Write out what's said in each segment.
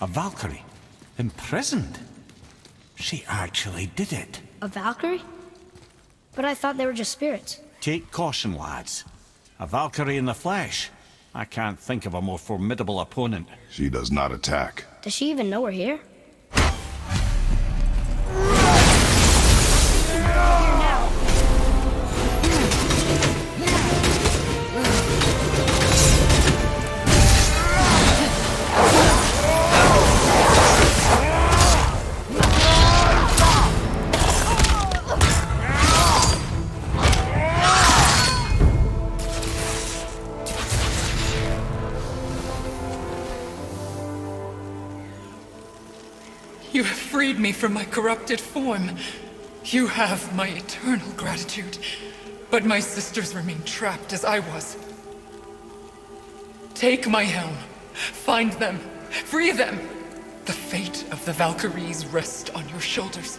A Valkyrie? Imprisoned? She actually did it. A Valkyrie? But I thought they were just spirits. Take caution, lads. A Valkyrie in the flesh. I can't think of a more formidable opponent. She does not attack. Does she even know we're here? You have freed me from my corrupted form. You have my eternal gratitude. But my sisters remain trapped as I was. Take my helm. Find them. Free them. The fate of the Valkyries rests on your shoulders.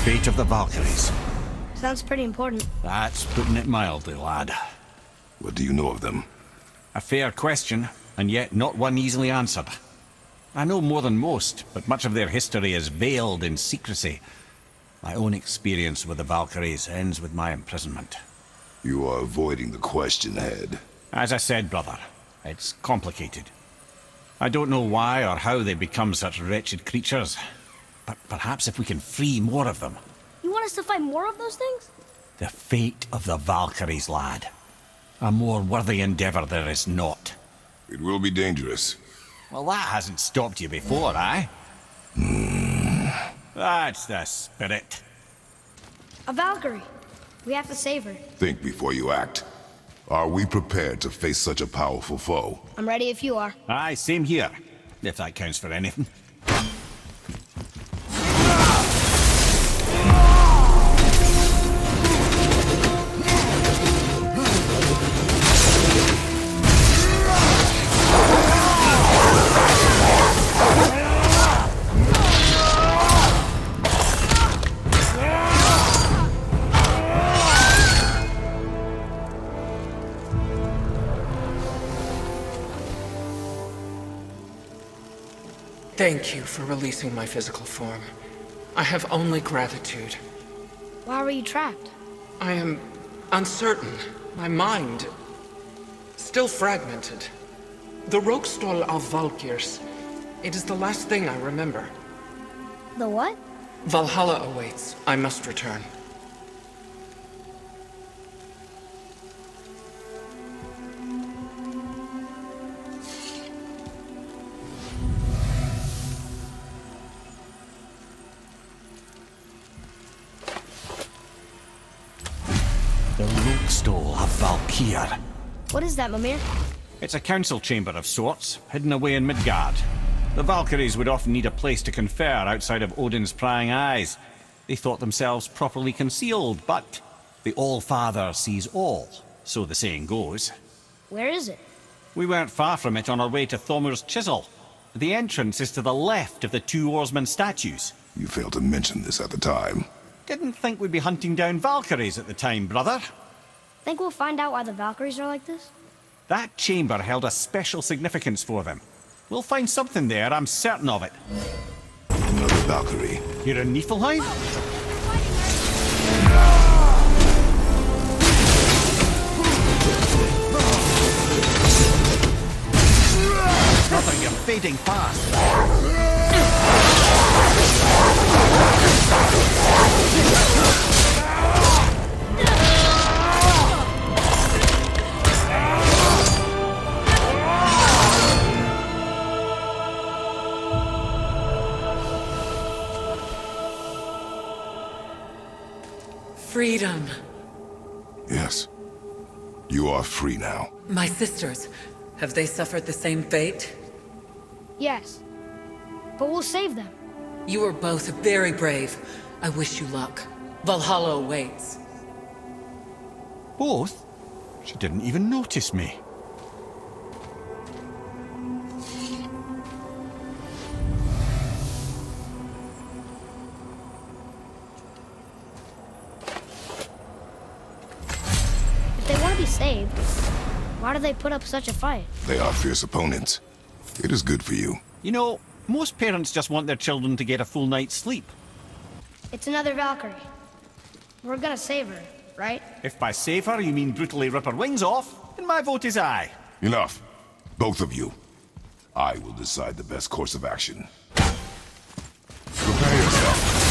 Fate of the Valkyries. Sounds pretty important. That's putting it mildly, lad. What do you know of them? A fair question, and yet not one easily answered. I know more than most, but much of their history is veiled in secrecy. My own experience with the Valkyries ends with my imprisonment. You are avoiding the question, Head. As I said, brother, it's complicated. I don't know why or how they become such wretched creatures. But perhaps if we can free more of them. You want us to fight more of those things? The fate of the Valkyries, lad. A more worthy endeavor there is not. It will be dangerous. Well, that hasn't stopped you before, eh? That's the spirit. A Valkyrie. We have to save her. Think before you act. Are we prepared to face such a powerful foe? I'm ready if you are. Aye, same here. If that counts for anything. Thank you for releasing my physical form. I have only gratitude. Why were you trapped? I am uncertain. My mind still fragmented. The Rokstol of Valkyrs. It is the last thing I remember. The what? Valhalla awaits. I must return. The Rokstol of Valkyr. What is that, Mimir? It's a council chamber of sorts, hidden away in Midgard. The Valkyries would often need a place to confer outside of Odin's prying eyes. They thought themselves properly concealed, but the All-Father sees all, so the saying goes. Where is it? We weren't far from it on our way to Thormur's Chisel. The entrance is to the left of the two oarsmen statues. You failed to mention this at the time. Didn't think we'd be hunting down Valkyries at the time, brother. Think we'll find out why the Valkyries are like this? That chamber held a special significance for them. We'll find something there, I'm certain of it. Another Valkyrie. You're in Niflheim? Brother, you're fading fast. Freedom. Yes. You are free now. My sisters, have they suffered the same fate? Yes. But we'll save them. You are both very brave. I wish you luck. Valhalla awaits. Both? She didn't even notice me. saved, why do they put up such a fight? They are fierce opponents. It is good for you. You know, most parents just want their children to get a full night's sleep. It's another Valkyrie. We're gonna save her, right? If by save her you mean brutally rip her wings off, then my vote is aye. Enough. Both of you. I will decide the best course of action. Prepare yourself.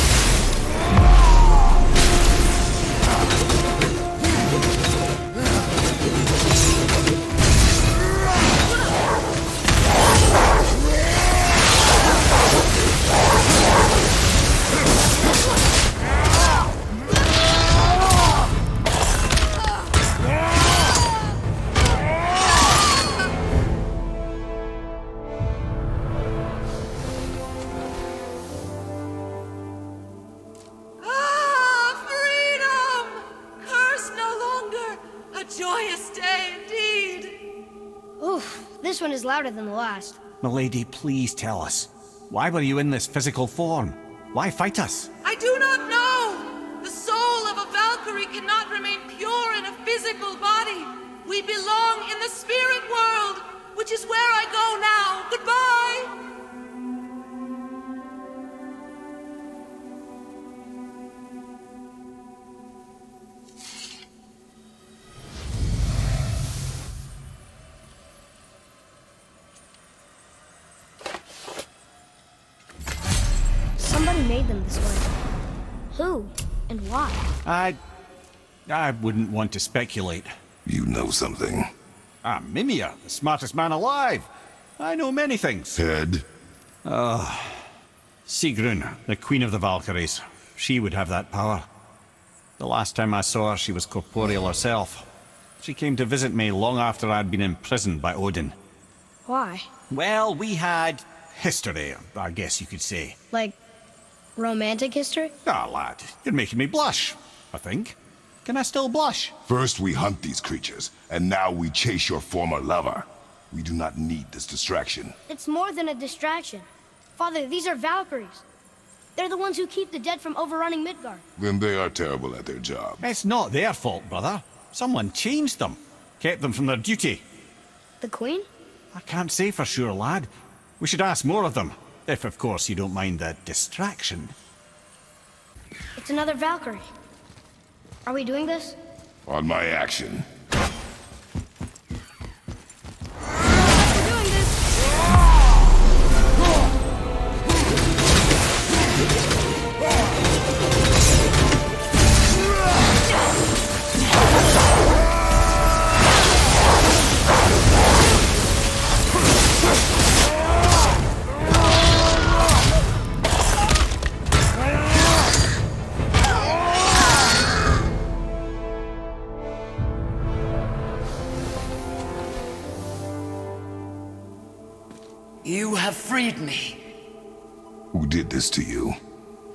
This one is louder than the last. Milady, please tell us. Why were you in this physical form? Why fight us? I do not know! The soul of a Valkyrie cannot remain pure in a physical body. We belong in the spirit world, which is where I go now. Goodbye! Somebody made them this way. Who? And why? I wouldn't want to speculate. You know something. I'm Mimir, the smartest man alive. I know many things. Head? Sigrun, the queen of the Valkyries. She would have that power. The last time I saw her, she was corporeal herself. She came to visit me long after I'd been imprisoned by Odin. Why? Well, we had history, I guess you could say. Like, romantic history? Ah, lad, you're making me blush, I think. Can I still blush? First we hunt these creatures, and now we chase your former lover. We do not need this distraction. It's more than a distraction. Father, these are Valkyries. They're the ones who keep the dead from overrunning Midgard. Then they are terrible at their job. It's not their fault, brother. Someone changed them. Kept them from their duty. The Queen? I can't say for sure, lad. We should ask more of them. If, of course, you don't mind the distraction. It's another Valkyrie. Are we doing this? On my action. We're doing this! You have freed me. Who did this to you?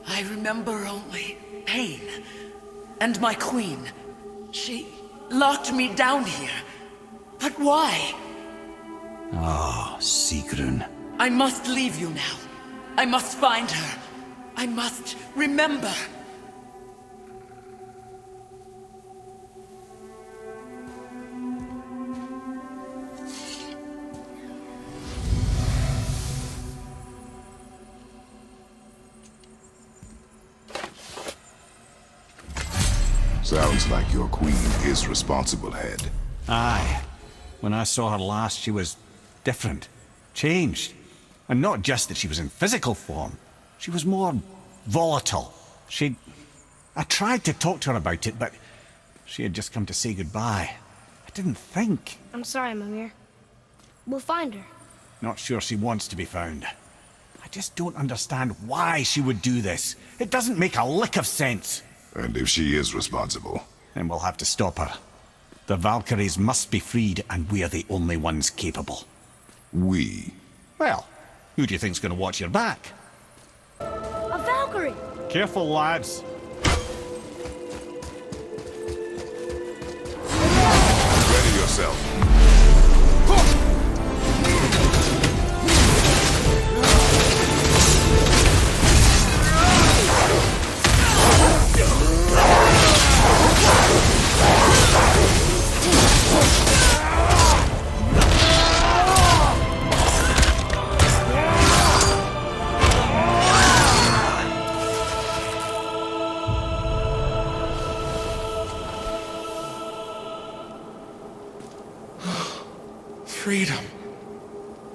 I remember only pain. And my queen. She locked me down here. But why? Ah, Sigrun. I must leave you now. I must find her. I must remember. Sounds like your queen is responsible, Head. Aye. When I saw her last, she was different. Changed. And not just that she was in physical form. She was more volatile. I tried to talk to her about it, but she had just come to say goodbye. I didn't think. I'm sorry, Mimir. We'll find her. Not sure she wants to be found. I just don't understand why she would do this. It doesn't make a lick of sense. And if she is responsible? Then we'll have to stop her. The Valkyries must be freed, and we're the only ones capable. We? Well, who do you think's gonna watch your back? A Valkyrie! Careful, lads. Ready yourself.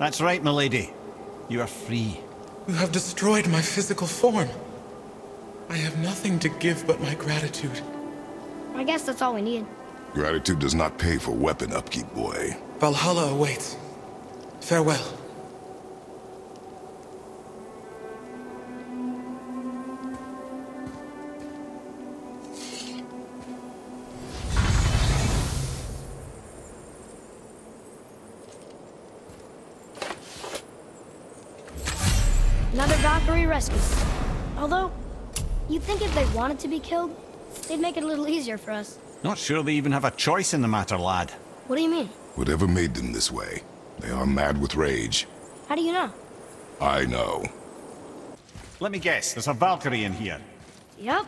That's right, milady. You are free. You have destroyed my physical form. I have nothing to give but my gratitude. I guess that's all we need. Gratitude does not pay for weapon upkeep, boy. Valhalla awaits. Farewell. Another Valkyrie rescue. Although, you'd think if they wanted to be killed, they'd make it a little easier for us. Not sure they even have a choice in the matter, lad. What do you mean? Whatever made them this way, they are mad with rage. How do you know? I know. Let me guess, there's a Valkyrie in here. Yup.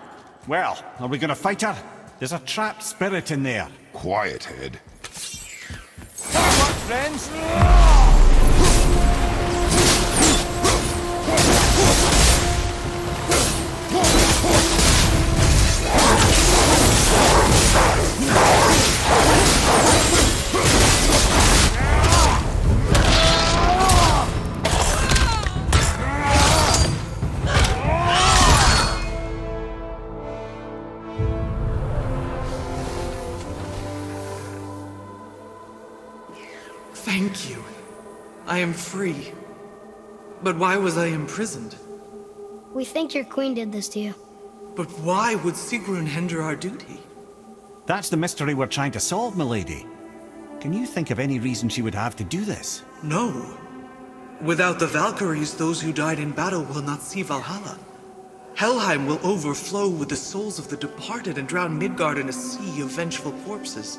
Well, are we gonna fight her? There's a trapped spirit in there. Quiet, head. Forward, friends! Thank you. I am free. But why was I imprisoned? We think your queen did this to you. But why would Sigrun hinder our duty? That's the mystery we're trying to solve, milady. Can you think of any reason she would have to do this? No. Without the Valkyries, those who died in battle will not see Valhalla. Helheim will overflow with the souls of the departed and drown Midgard in a sea of vengeful corpses.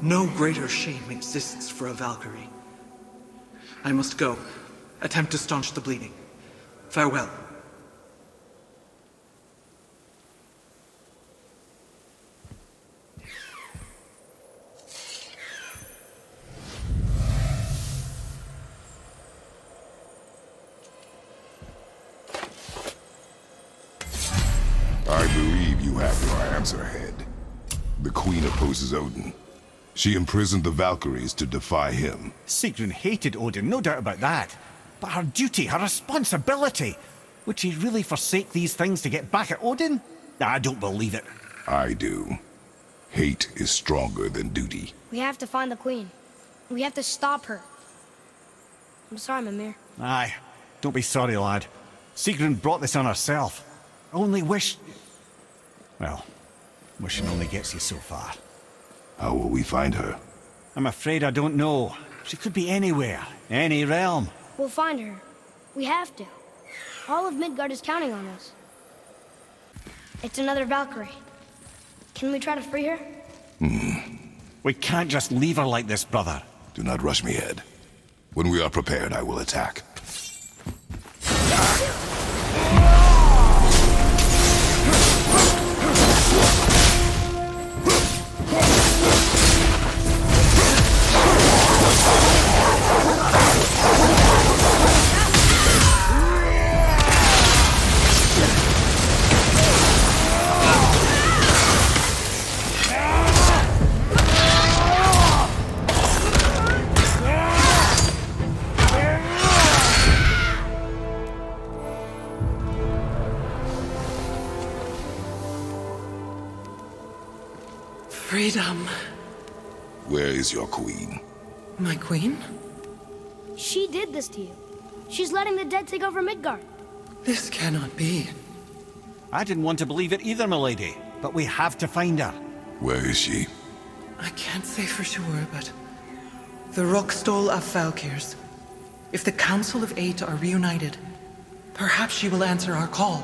No greater shame exists for a Valkyrie. I must go. Attempt to staunch the bleeding. Farewell. I believe you have your answer, head. The Queen opposes Odin. She imprisoned the Valkyries to defy him. Sigrun hated Odin, no doubt about that. But her duty, her responsibility. Would she really forsake these things to get back at Odin? I don't believe it. I do. Hate is stronger than duty. We have to find the queen. We have to stop her. I'm sorry, Mimir. Aye, don't be sorry, lad. Sigrun brought this on herself. Only wish... Well, wishing only gets you so far. How will we find her? I'm afraid I don't know. She could be anywhere, any realm. We'll find her. We have to. All of Midgard is counting on us. It's another Valkyrie. Can we try to free her? We can't just leave her like this, brother. Do not rush me, head. When we are prepared, I will attack. Freedom. Where is your queen? My queen? She did this to you. She's letting the dead take over Midgard. This cannot be. I didn't want to believe it either, milady. But we have to find her. Where is she? I can't say for sure, but... The Rockstall of Valkyrs. If the Council of Eight are reunited, perhaps she will answer our call.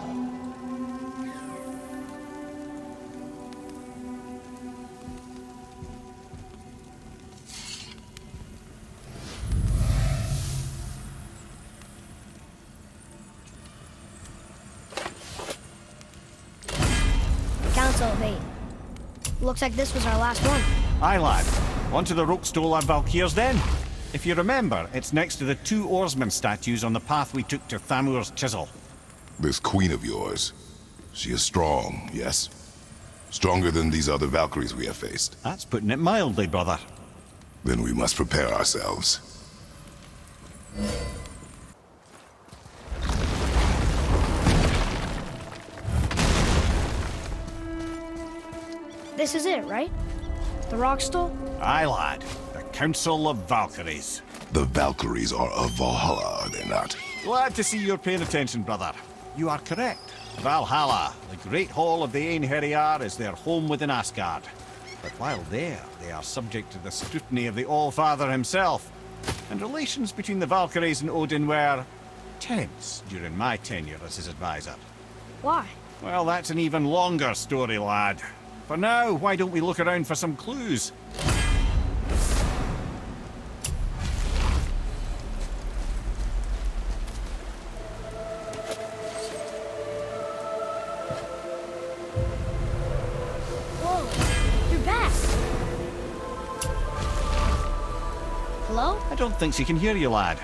Council of Eight. Looks like this was our last one. Aye, lad. On to the Rokestola Valkyrs then. If you remember, it's next to the two oarsman statues on the path we took to Thamur's chisel. This queen of yours. She is strong, yes? Stronger than these other Valkyries we have faced. That's putting it mildly, brother. Then we must prepare ourselves. This is it, right? The rock stool? Aye, lad. The Council of Valkyries. The Valkyries are of Valhalla, are they not? Glad to see you're paying attention, brother. You are correct. Valhalla, the great hall of the Einherjar, is their home within Asgard. But while there, they are subject to the scrutiny of the All-Father himself. And relations between the Valkyries and Odin were tense during my tenure as his advisor. Why? Well, that's an even longer story, lad. For now, why don't we look around for some clues? Whoa, you're back. Hello? I don't think she can hear you, lad.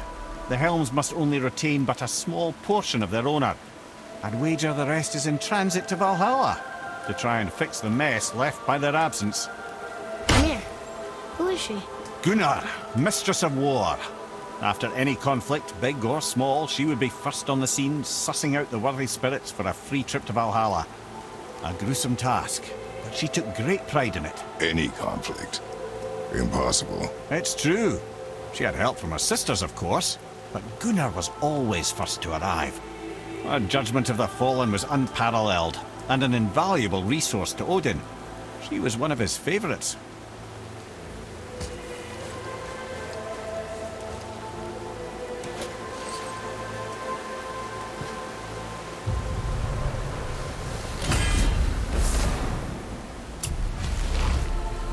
The helms must only retain but a small portion of their owner. I'd wager the rest is in transit to Valhalla to try and fix the mess left by their absence. Come here. Who is she? Gunnar, Mistress of War. After any conflict, big or small, she would be first on the scene, sussing out the worthy spirits for a free trip to Valhalla. A gruesome task, but she took great pride in it. Any conflict. Impossible. It's true. She had help from her sisters, of course, but Gunnar was always first to arrive. Her judgment of the fallen was unparalleled, and an invaluable resource to Odin. She was one of his favourites.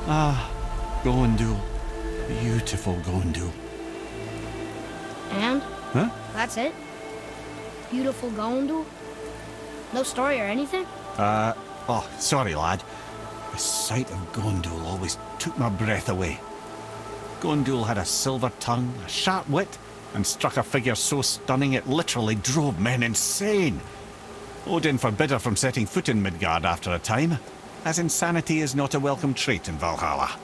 Ah, Gondul. Beautiful Gondul. And? Huh? That's it? Beautiful Gondul? No story or anything? Oh, sorry, lad. The sight of Gondul always took my breath away. Gondul had a silver tongue, a sharp wit, and struck a figure so stunning it literally drove men insane. Odin forbid her from setting foot in Midgard after a time, as insanity is not a welcome trait in Valhalla.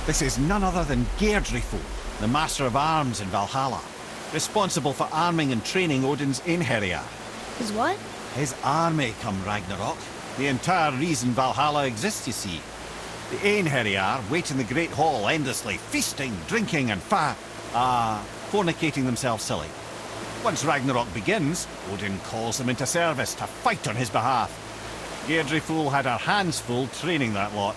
This is none other than Geirdriful, the Master of Arms in Valhalla, responsible for arming and training Odin's Einherjar. Is what? His army come Ragnarok. The entire reason Valhalla exists, you see. The Einherjar wait in the Great Hall endlessly, feasting, drinking, and fornicating themselves silly. Once Ragnarok begins, Odin calls them into service to fight on his behalf. Geirdriful had her hands full training that lot.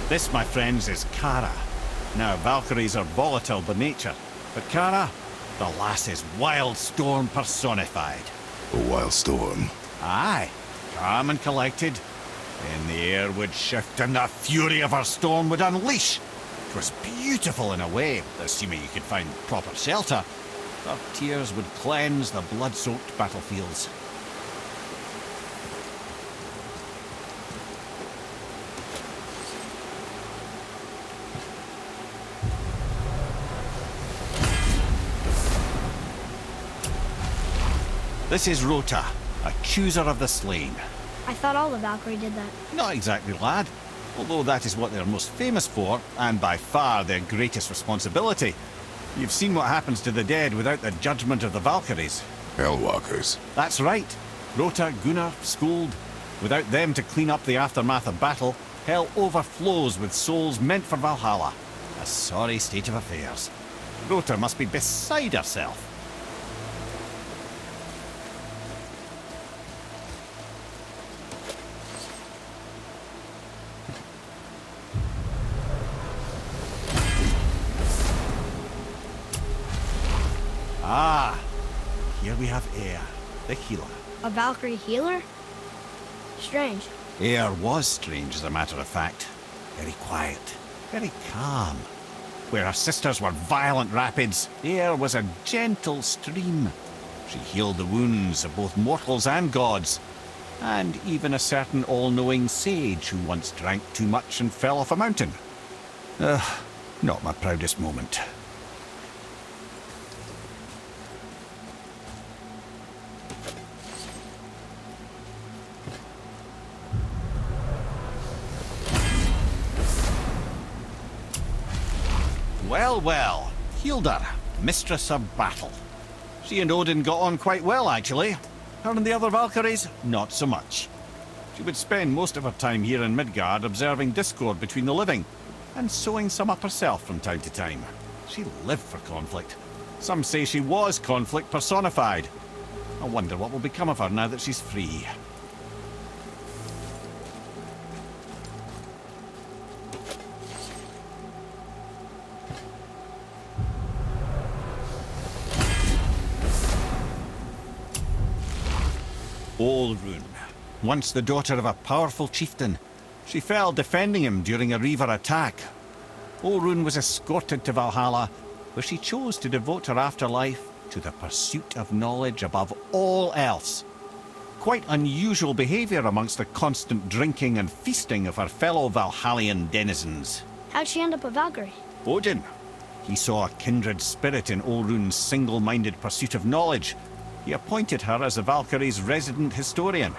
This, my friends, is Kara. Now, Valkyries are volatile by nature, but Kara, the lass is Wild Storm personified. A wild storm. Aye, calm and collected. Then the air would shift and the fury of her storm would unleash. It was beautiful in a way, assuming you could find proper shelter. Her tears would cleanse the blood-soaked battlefields. This is Rota, a chooser of the slain. I thought all the Valkyrie did that. Not exactly, lad. Although that is what they're most famous for, and by far their greatest responsibility. You've seen what happens to the dead without the judgment of the Valkyries. Hellwalkers. That's right. Rota, Gunnar, Skuld. Without them to clean up the aftermath of battle, hell overflows with souls meant for Valhalla. A sorry state of affairs. Rota must be beside herself. Ah, here we have Eir, the healer. A Valkyrie healer? Strange. Eir was strange, as a matter of fact. Very quiet, very calm. Where her sisters were violent rapids, Eir was a gentle stream. She healed the wounds of both mortals and gods, and even a certain all-knowing sage who once drank too much and fell off a mountain. Not my proudest moment. Well, well. Hilda, mistress of battle. She and Odin got on quite well, actually. Her and the other Valkyries, not so much. She would spend most of her time here in Midgard observing discord between the living, and sewing some up herself from time to time. She lived for conflict. Some say she was conflict personified. I wonder what will become of her now that she's free. Olrun, once the daughter of a powerful chieftain. She fell defending him during a Reaver attack. Olrun was escorted to Valhalla, where she chose to devote her afterlife to the pursuit of knowledge above all else. Quite unusual behaviour amongst the constant drinking and feasting of her fellow Valhallian denizens. How'd she end up a Valkyrie? Odin. He saw a kindred spirit in Olrun's single-minded pursuit of knowledge. He appointed her as the Valkyrie's resident historian.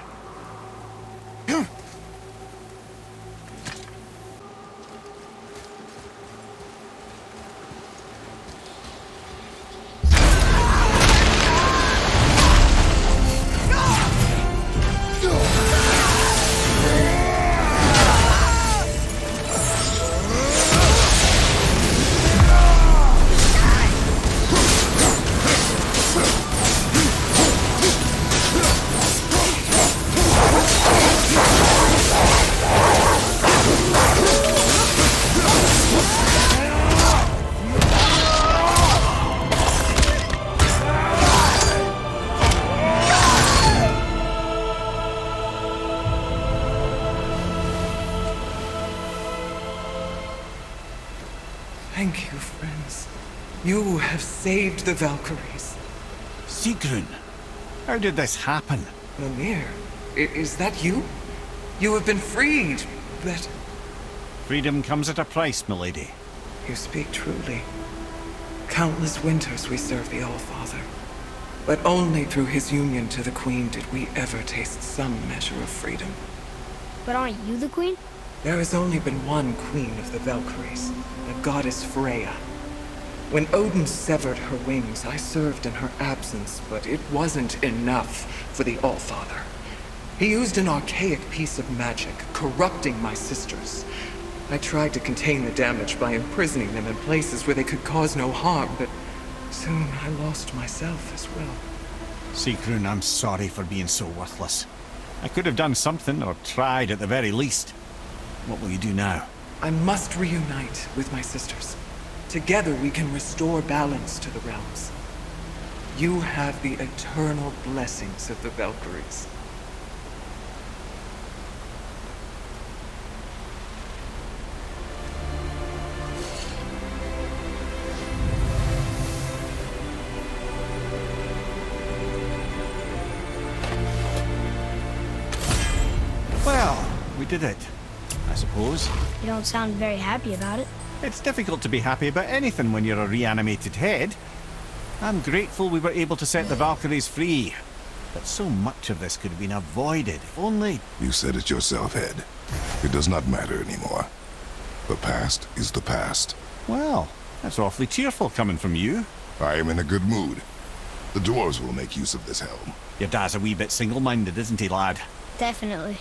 Thank you, friends. You have saved the Valkyries. Sigrun, how did this happen? Mimir, is that you? You have been freed, but... Freedom comes at a price, milady. You speak truly. Countless winters we served the All-Father. But only through his union to the Queen did we ever taste some measure of freedom. But aren't you the queen? There has only been one queen of the Valkyries, the goddess Freya. When Odin severed her wings, I served in her absence, but it wasn't enough for the All-Father. He used an archaic piece of magic, corrupting my sisters. I tried to contain the damage by imprisoning them in places where they could cause no harm, but soon I lost myself as well. Sigrun, I'm sorry for being so worthless. I could have done something, or tried at the very least. What will you do now? I must reunite with my sisters. Together we can restore balance to the realms. You have the eternal blessings of the Valkyries. Well, we did it, I suppose. You don't sound very happy about it. It's difficult to be happy about anything when you're a reanimated head. I'm grateful we were able to set the Valkyries free. But so much of this could have been avoided, if only... You said it yourself, Head. It does not matter anymore. The past is the past. Well, that's awfully cheerful coming from you. I am in a good mood. The dwarves will make use of this helm. Your dad's a wee bit single-minded, isn't he, lad? Definitely.